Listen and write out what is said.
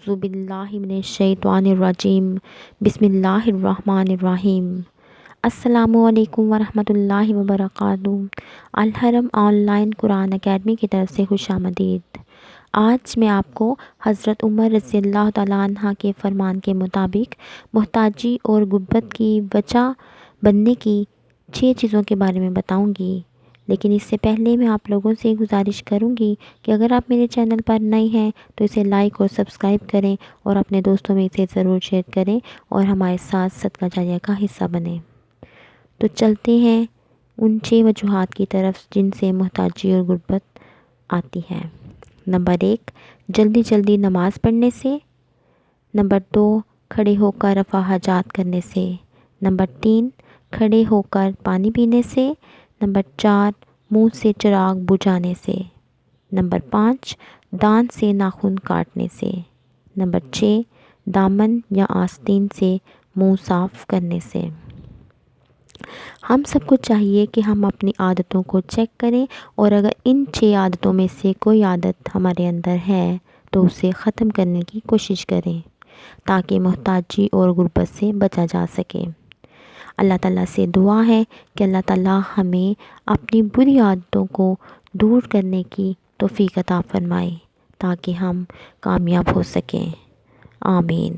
اعوذ باللہ من الشیطان الرجیم بسم اللہ الرحمن الرحیم۔ السلام علیکم ورحمۃ اللہ وبرکاتہ۔ الحرم آن لائن قرآن اکیڈمی کی طرف سے خوش آمدید۔ آج میں آپ کو حضرت عمر رضی اللہ تعالیٰ عنہ کے فرمان کے مطابق محتاجی اور غربت کی وجہ بننے کی 6 چیزوں کے بارے میں بتاؤں گی، لیکن اس سے پہلے میں آپ لوگوں سے گزارش کروں گی کہ اگر آپ میرے چینل پر نئے ہیں تو اسے لائک اور سبسکرائب کریں اور اپنے دوستوں میں اسے ضرور شیئر کریں اور ہمارے ساتھ صدقہ جاریہ کا حصہ بنیں۔ تو چلتے ہیں ان 6 وجوہات کی طرف جن سے محتاجی اور غربت آتی ہے۔ نمبر 1، جلدی نماز پڑھنے سے۔ نمبر 2، کھڑے ہو کر رفع حاجات کرنے سے۔ نمبر 3، کھڑے ہو کر پانی پینے سے۔ نمبر 4، منہ سے چراغ بجھانے سے۔ نمبر 5، دانت سے ناخن کاٹنے سے۔ نمبر 6، دامن یا آستین سے منہ صاف کرنے سے۔ ہم سب کو چاہیے کہ ہم اپنی عادتوں کو چیک کریں اور اگر ان 6 عادتوں میں سے کوئی عادت ہمارے اندر ہے تو اسے ختم کرنے کی کوشش کریں تاکہ محتاجی اور غربت سے بچا جا سکے۔ اللہ تعالیٰ سے دعا ہے کہ اللہ تعالیٰ ہمیں اپنی بری عادتوں کو دور کرنے کی توفیق عطا فرمائے تاکہ ہم کامیاب ہو سکیں۔ آمین۔